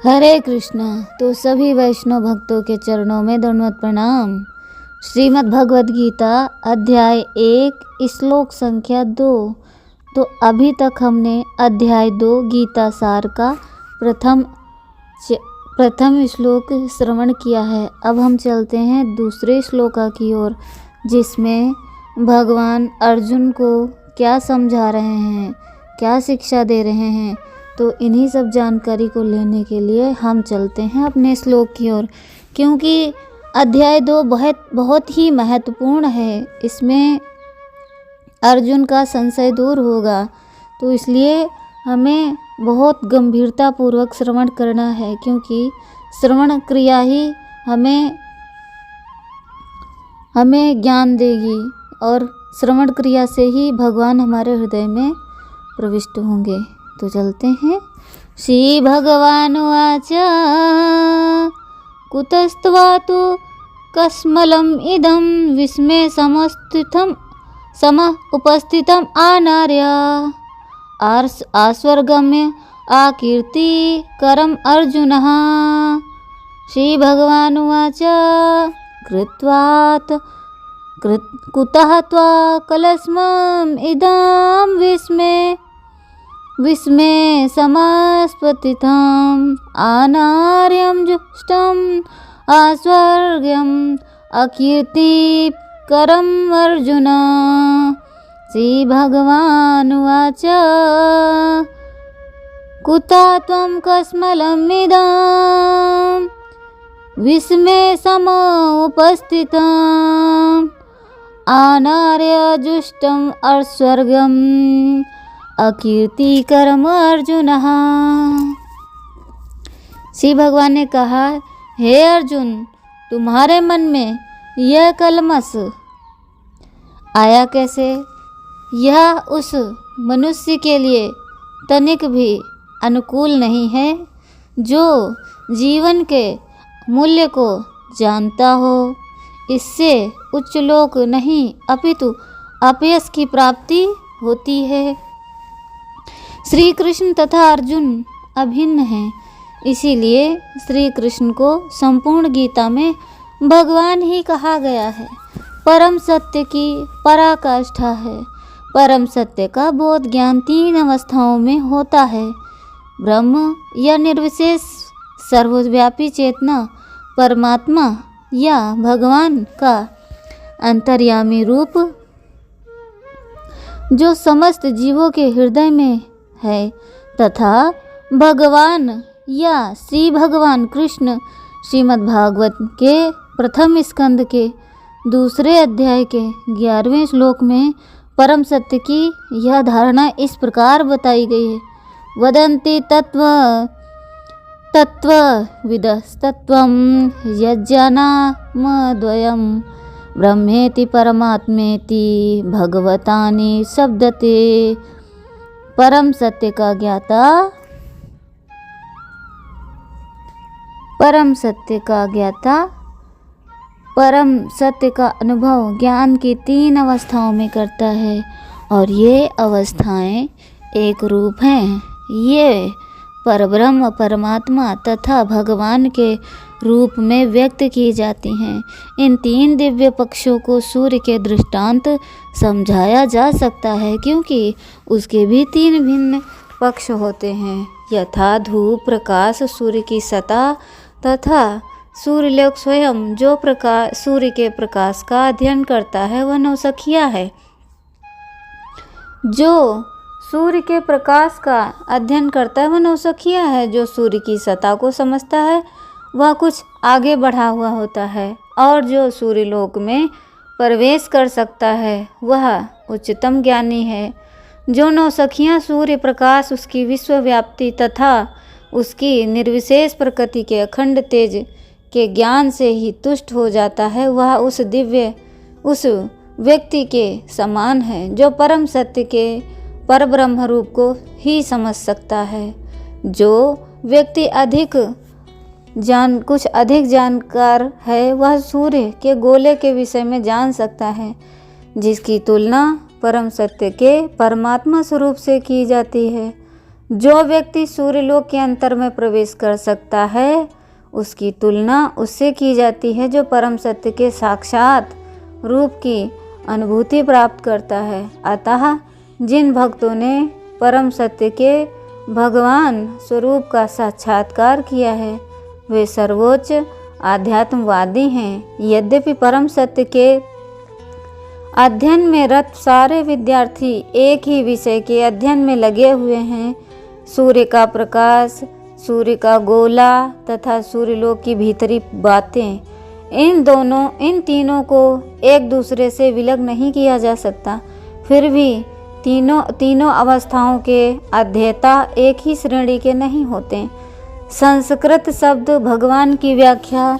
हरे कृष्णा। तो सभी वैष्णव भक्तों के चरणों में दंडवत प्रणाम। श्रीमद् भगवद गीता अध्याय 1 श्लोक संख्या 2। तो अभी तक हमने अध्याय 2 गीता सार का प्रथम श्लोक श्रवण किया है। अब हम चलते हैं दूसरे श्लोका की ओर, जिसमें भगवान अर्जुन को क्या समझा रहे हैं, क्या शिक्षा दे रहे हैं। तो इन्हीं सब जानकारी को लेने के लिए हम चलते हैं अपने श्लोक की ओर, क्योंकि अध्याय 2 बहुत ही महत्वपूर्ण है। इसमें अर्जुन का संशय दूर होगा, तो इसलिए हमें बहुत गंभीरता पूर्वक श्रवण करना है, क्योंकि श्रवण क्रिया ही हमें ज्ञान देगी और श्रवण क्रिया से ही भगवान हमारे हृदय में प्रविष्ट होंगे। तो चलते हैं। श्री भगवान वाच कुतस्त्वातु कस्मलम इदं विस्मे समः उपस्थितम आनार्य आस्वर्गम्य आकीर्ति करम अर्जुनः। श्री भगवान वाच कुतः त्वा कलस्मम् इदं विस्मे समस्पतितम् आनार्यं जुष्टम् आस्वर्ग्यम् अकीर्तिकरम् अर्जुन। श्री भगवान उवाच कुतः त्वं कस्मलम् इदं विस्मे समुपस्थितम् आनार्य जुष्टम् आस्वर्ग्यम् अकीर्तिकरम अर्जुन। श्री भगवान ने कहा, हे अर्जुन, तुम्हारे मन में यह कलमश आया कैसे? यह उस मनुष्य के लिए तनिक भी अनुकूल नहीं है जो जीवन के मूल्य को जानता हो। इससे उच्च लोक नहीं अपितु अपयश की प्राप्ति होती है। श्री कृष्ण तथा अर्जुन अभिन्न हैं, इसीलिए श्री कृष्ण को संपूर्ण गीता में भगवान ही कहा गया है। परम सत्य की पराकाष्ठा है। परम सत्य का बोध ज्ञान 3 अवस्थाओं में होता है। ब्रह्म या निर्विशेष सर्वव्यापी चेतना, परमात्मा या भगवान का अंतर्यामी रूप जो समस्त जीवों के हृदय में है, तथा भगवान या श्री भगवान कृष्ण श्रीमद् भागवत के प्रथम स्कंद के दूसरे अध्याय के 11वें श्लोक में परम सत्य की यह धारणा इस प्रकार बताई गई है। वदन्ति तत्त्वविदस्तत्त्वं यज्जानामद्वयं ब्रह्मेति परमात्मेति भगवतानि शब्दते। परम सत्य का ज्ञाता, परम सत्य का अनुभव ज्ञान की 3 अवस्थाओं में करता है, और ये अवस्थाएं एक रूप हैं। ये परब्रह्म परमात्मा तथा भगवान के रूप में व्यक्त की जाती हैं। इन 3 दिव्य पक्षों को सूर्य के दृष्टांत समझाया जा सकता है, क्योंकि उसके भी 3 भिन्न पक्ष होते हैं। यथा धूप प्रकाश सूर्य की सतह तथा सूर्यलोक स्वयं जो प्रकाश सूर्य के प्रकाश का अध्ययन करता है वह नौसखिया है। जो सूर्य के प्रकाश का अध्ययन करता है वह नौसखिया है। जो सूर्य की सतह को समझता है वह कुछ आगे बढ़ा हुआ होता है, और जो सूर्यलोक में प्रवेश कर सकता है वह उच्चतम ज्ञानी है। जो नौसखियाँ सूर्य प्रकाश, उसकी विश्वव्याप्ति तथा उसकी निर्विशेष प्रकृति के अखंड तेज के ज्ञान से ही तुष्ट हो जाता है, वह उस व्यक्ति के समान है जो परम सत्य के परब्रह्म रूप को ही समझ सकता है। जो व्यक्ति कुछ अधिक जानकार है वह सूर्य के गोले के विषय में जान सकता है, जिसकी तुलना परम सत्य के परमात्मा स्वरूप से की जाती है। जो व्यक्ति सूर्यलोक के अंतर में प्रवेश कर सकता है, उसकी तुलना उससे की जाती है जो परम सत्य के साक्षात रूप की अनुभूति प्राप्त करता है। अतः जिन भक्तों ने परम सत्य के भगवान स्वरूप का साक्षात्कार किया है, वे सर्वोच्च आध्यात्मवादी हैं। यद्यपि परम सत्य के अध्ययन में रत सारे विद्यार्थी एक ही विषय के अध्ययन में लगे हुए हैं, सूर्य का प्रकाश, सूर्य का गोला तथा सूर्यलोक की भीतरी बातें, इन तीनों को एक दूसरे से विलग नहीं किया जा सकता। फिर भी तीनों अवस्थाओं के अध्येता एक ही श्रेणी के नहीं होते। संस्कृत शब्द भगवान की व्याख्या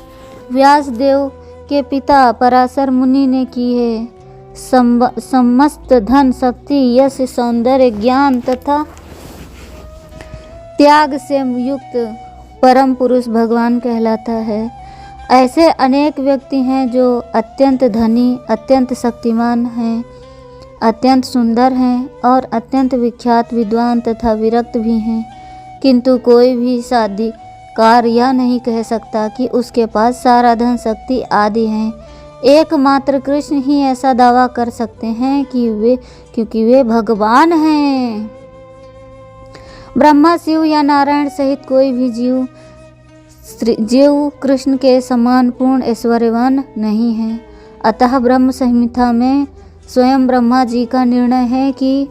व्यासदेव के पिता पराशर मुनि ने की है। समस्त धन, शक्ति, यश, सौंदर्य, ज्ञान तथा त्याग से युक्त परम पुरुष भगवान कहलाता है। ऐसे अनेक व्यक्ति हैं जो अत्यंत धनी, अत्यंत शक्तिमान हैं, अत्यंत सुंदर हैं और अत्यंत विख्यात विद्वान तथा विरक्त भी हैं, किंतु कोई भी साधिकार यह नहीं कह सकता कि उसके पास सारा धन, शक्ति आदि हैं। एकमात्र कृष्ण ही ऐसा दावा कर सकते हैं क्योंकि वे भगवान हैं। ब्रह्मा, शिव या नारायण सहित कोई भी जीव कृष्ण के समान पूर्ण ऐश्वर्यवान नहीं है। अतः ब्रह्म संहिता में स्वयं ब्रह्मा जी का निर्णय है कि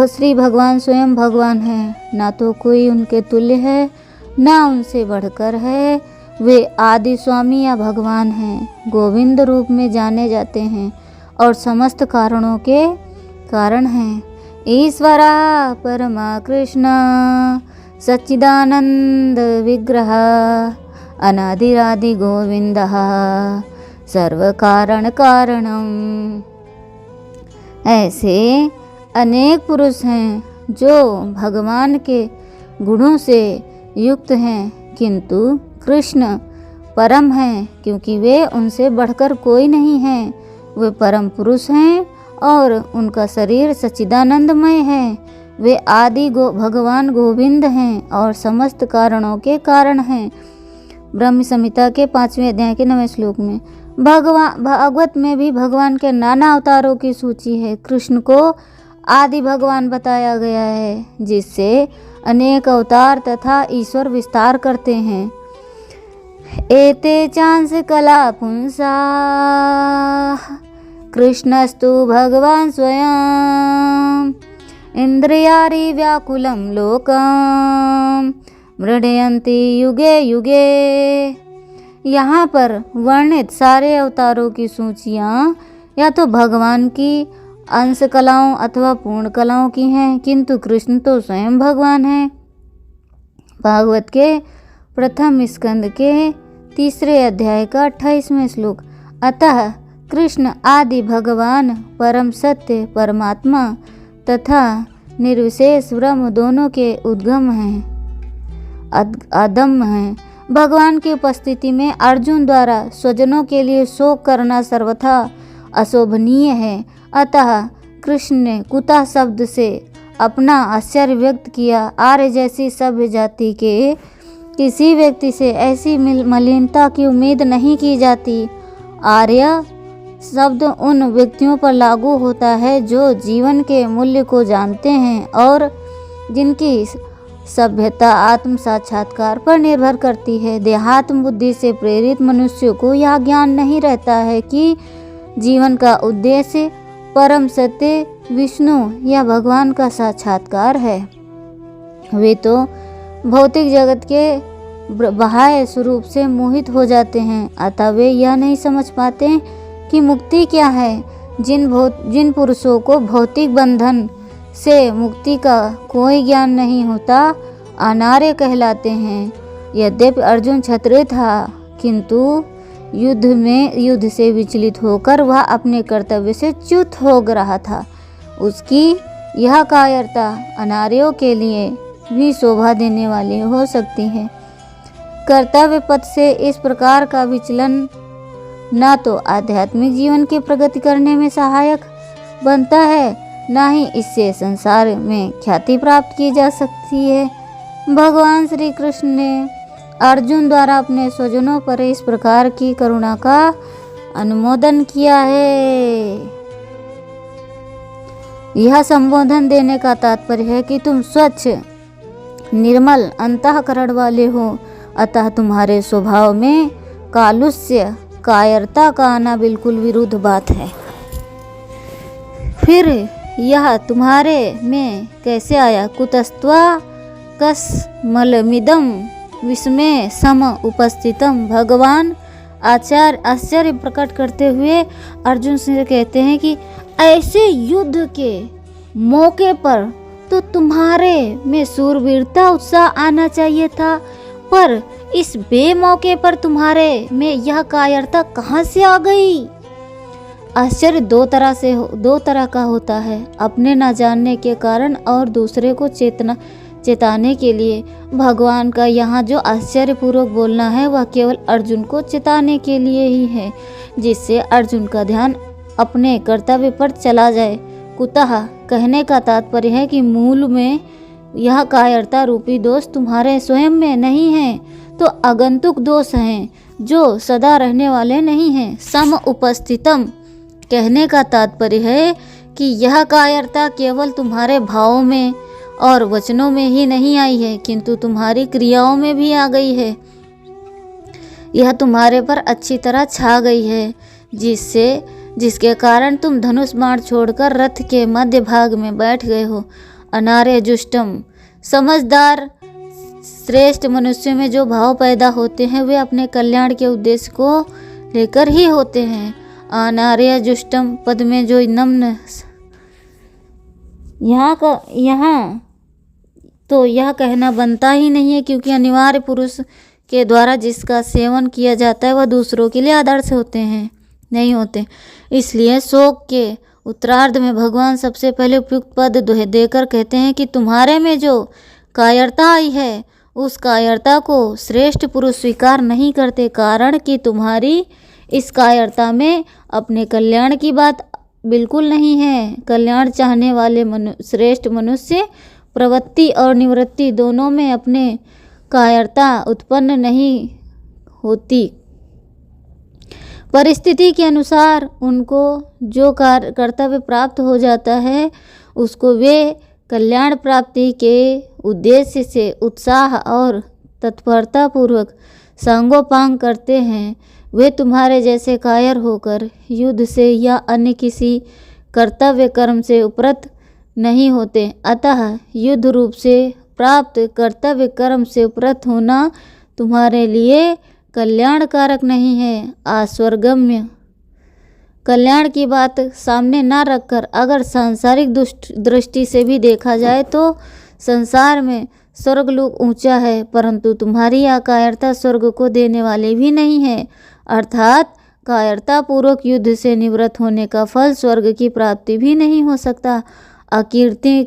श्री भगवान स्वयं भगवान है, ना तो कोई उनके तुल्य है, ना उनसे बढ़कर है। वे आदि स्वामी या भगवान हैं, गोविंद रूप में जाने जाते हैं और समस्त कारणों के कारण हैं। ईश्वरा परमा कृष्ण सच्चिदानंद विग्रह अनादिरादि गोविंद सर्व कारण कारणम। ऐसे अनेक पुरुष हैं जो भगवान के गुणों से युक्त हैं, किंतु कृष्ण परम हैं क्योंकि वे उनसे बढ़कर कोई नहीं हैं। वे परम पुरुष हैं और उनका शरीर सच्चिदानंदमय है। वे आदि भगवान गोविंद हैं और समस्त कारणों के कारण हैं। ब्रह्म संहिता के 5वें अध्याय के 9वें श्लोक में भागवत में भी भगवान के नाना अवतारों की सूची है। कृष्ण को आदि भगवान बताया गया है, जिससे अनेक अवतार तथा ईश्वर विस्तार करते हैं। एते चांस कला पुंसा कृष्णस्तु भगवान स्वयं इंद्रियारि व्याकुलं लोकम मृडयन्ति युगे युगे। यहाँ पर वर्णित सारे अवतारों की सूचियाँ या तो भगवान की अंश कलाओं अथवा पूर्ण कलाओं की हैं, किंतु कृष्ण तो स्वयं भगवान हैं। भागवत के प्रथम स्कंद के 3 अध्याय का 28वां श्लोक। अतः कृष्ण आदि भगवान परम सत्य परमात्मा तथा निर्विशेष ब्रह्म दोनों के उद्गम हैं, अदम्य हैं। भगवान की उपस्थिति में अर्जुन द्वारा स्वजनों के लिए शोक करना सर्वथा अशोभनीय है। अतः कृष्ण ने कुतः शब्द से अपना आश्चर्य व्यक्त किया। आर्य जैसी सभ्य जाति के किसी व्यक्ति से ऐसी मलिनता की उम्मीद नहीं की जाती। आर्य शब्द उन व्यक्तियों पर लागू होता है जो जीवन के मूल्य को जानते हैं और जिनकी सभ्यता आत्म साक्षात्कार पर निर्भर करती है। देहात्म बुद्धि से प्रेरित मनुष्यों को यह ज्ञान नहीं रहता है कि जीवन का उद्देश्य परम सत्य विष्णु या भगवान का साक्षात्कार है। वे तो भौतिक जगत के बाह्य स्वरूप से मोहित हो जाते हैं, अतः वे यह नहीं समझ पाते कि मुक्ति क्या है। जिन पुरुषों को भौतिक बंधन से मुक्ति का कोई ज्ञान नहीं होता, अनार्य कहलाते हैं। यद्यपि अर्जुन क्षत्रिय था, किंतु युद्ध से विचलित होकर वह अपने कर्तव्य से च्युत हो रहा था। उसकी यह कायरता अनार्यों के लिए भी शोभा देने वाली हो सकती है। कर्तव्य पथ से इस प्रकार का विचलन न तो आध्यात्मिक जीवन की प्रगति करने में सहायक बनता है, ना ही इससे संसार में ख्याति प्राप्त की जा सकती है। भगवान श्री कृष्ण ने अर्जुन द्वारा अपने स्वजनों पर इस प्रकार की करुणा का अनुमोदन किया है। यह संबोधन देने का तात्पर्य है कि तुम स्वच्छ निर्मल अंतःकरण वाले हो, अतः तुम्हारे स्वभाव में कालुष्य कायरता का आना बिल्कुल विरुद्ध बात है। फिर यह तुम्हारे में कैसे आया? कुतस्त्वा कस्मलमिदं विस्मय सम उपस्थितम। भगवान आश्चर्य प्रकट करते हुए अर्जुन से कहते हैं कि ऐसे युद्ध के मौके पर तो तुम्हारे में शूरवीरता उत्साह आना चाहिए था, पर इस बेमौके पर तुम्हारे में यह कायरता कहाँ से आ गई? आश्चर्य दो तरह का होता है, अपने न जानने के कारण और दूसरे को चेताने के लिए। भगवान का यहाँ जो आश्चर्यपूर्वक बोलना है वह केवल अर्जुन को चेताने के लिए ही है, जिससे अर्जुन का ध्यान अपने कर्तव्य पर चला जाए। कुतः कहने का तात्पर्य है कि मूल में यह कायरता रूपी दोष तुम्हारे स्वयं में नहीं है, तो आगंतुक दोष हैं जो सदा रहने वाले नहीं हैं। सम उपस्थितम कहने का तात्पर्य है कि यह कायरता केवल तुम्हारे भावों में और वचनों में ही नहीं आई है, किंतु तुम्हारी क्रियाओं में भी आ गई है। यह तुम्हारे पर अच्छी तरह छा गई है, जिसके कारण तुम धनुष बाण छोड़कर रथ के मध्य भाग में बैठ गए हो। अनार्य जुष्टम, समझदार श्रेष्ठ मनुष्य में जो भाव पैदा होते हैं वे अपने कल्याण के उद्देश्य को लेकर ही होते हैं। अनार्य जुष्टम पद में जो नम्न यहाँ तो यह कहना बनता ही नहीं है, क्योंकि अनिवार्य पुरुष के द्वारा जिसका सेवन किया जाता है वह दूसरों के लिए आदर्श नहीं होते। इसलिए शोक के उत्तरार्ध में भगवान सबसे पहले उपयुक्त पद देकर कहते हैं कि तुम्हारे में जो कायरता आई है उस कायरता को श्रेष्ठ पुरुष स्वीकार नहीं करते, कारण कि तुम्हारी इस कायरता में अपने कल्याण की बात बिल्कुल नहीं है। कल्याण चाहने वाले श्रेष्ठ मनुष्य प्रवृत्ति और निवृत्ति दोनों में अपने कायरता उत्पन्न नहीं होती। परिस्थिति के अनुसार उनको जो कर्तव्य प्राप्त हो जाता है उसको वे कल्याण प्राप्ति के उद्देश्य से उत्साह और तत्परता पूर्वक सांगोपांग करते हैं। वे तुम्हारे जैसे कायर होकर युद्ध से या अन्य किसी कर्तव्य कर्म से उपरत नहीं होते। अतः युद्ध रूप से प्राप्त कर्तव्य कर्म से उपरत होना तुम्हारे लिए कल्याणकारक नहीं है। आस्वर्गम्य कल्याण की बात सामने न रखकर अगर सांसारिक दृष्टि से भी देखा जाए तो संसार में स्वर्गलोक ऊंचा है, परंतु तुम्हारी यह कायरता स्वर्ग को देने वाली भी नहीं है। अर्थात कायरता पूर्वक युद्ध से निवृत्त होने का फल स्वर्ग की प्राप्ति भी नहीं हो सकता। अकीर्ति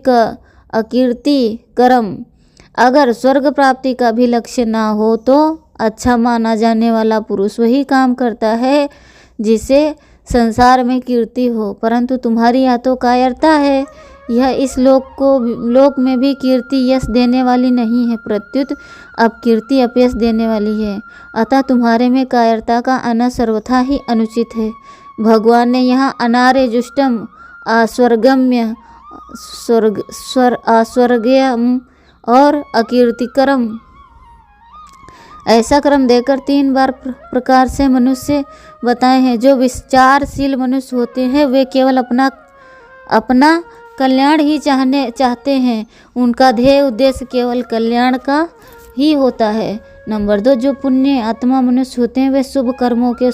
कर्म अगर स्वर्ग प्राप्ति का भी लक्ष्य ना हो तो अच्छा माना जाने वाला पुरुष वही काम करता है जिसे संसार में कीर्ति हो, परंतु तुम्हारी यह तो कायरता है। यह इस लोक में भी कीर्ति यश देने वाली नहीं है, प्रत्युत अपकीर्ति अपयश देने वाली है। अतः तुम्हारे में कायरता का आना सर्वथा ही अनुचित है। भगवान ने यहाँ अनार्य जुष्टम आस्वर्गम्य आस्वर्गयम और अकीर्तिकरम ऐसा क्रम देकर 3 बार प्रकार से मनुष्य बताए हैं। जो विचारशील मनुष्य होते हैं वे केवल अपना कल्याण ही चाहते हैं, उनका ध्येय उद्देश्य केवल कल्याण का ही होता है। नंबर 2, जो पुण्य आत्मा मनुष्य होते हैं वे शुभ कर्मों के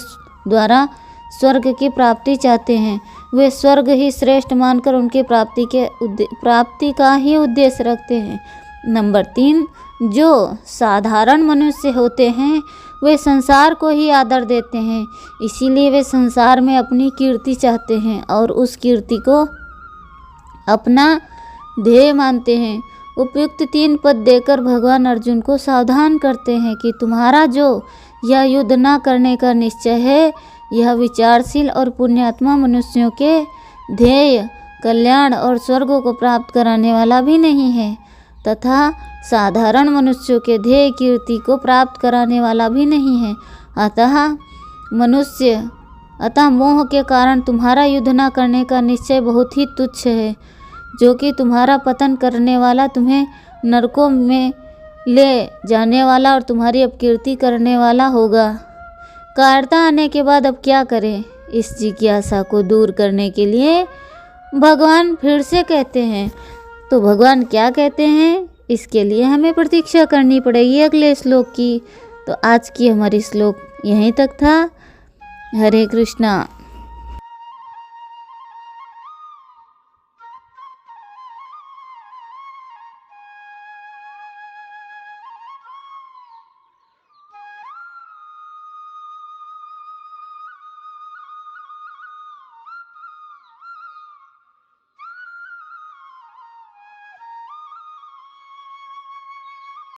द्वारा स्वर्ग की प्राप्ति चाहते हैं, वे स्वर्ग ही श्रेष्ठ मानकर उनकी प्राप्ति का ही उद्देश्य रखते हैं। नंबर 3, जो साधारण मनुष्य होते हैं वे संसार को ही आदर देते हैं, इसीलिए वे संसार में अपनी कीर्ति चाहते हैं और उस कीर्ति को अपना ध्येय मानते हैं। उपयुक्त 3 पद देकर भगवान अर्जुन को सावधान करते हैं कि तुम्हारा जो यह युद्ध न करने का निश्चय है यह विचारशील और पुण्यात्मा मनुष्यों के ध्येय कल्याण और स्वर्ग को प्राप्त कराने वाला भी नहीं है तथा साधारण मनुष्यों के ध्येय कीर्ति को प्राप्त कराने वाला भी नहीं है। अतः मोह के कारण तुम्हारा युद्ध न करने का निश्चय बहुत ही तुच्छ है, जो कि तुम्हारा पतन करने वाला, तुम्हें नरकों में ले जाने वाला और तुम्हारी अपकीर्ति करने वाला होगा। कायरता आने के बाद अब क्या करें, इस जिज्ञासा को दूर करने के लिए भगवान फिर से कहते हैं। तो भगवान क्या कहते हैं, इसके लिए हमें प्रतीक्षा करनी पड़ेगी अगले श्लोक की। तो आज की हमारी श्लोक यहीं तक था। हरे कृष्णा।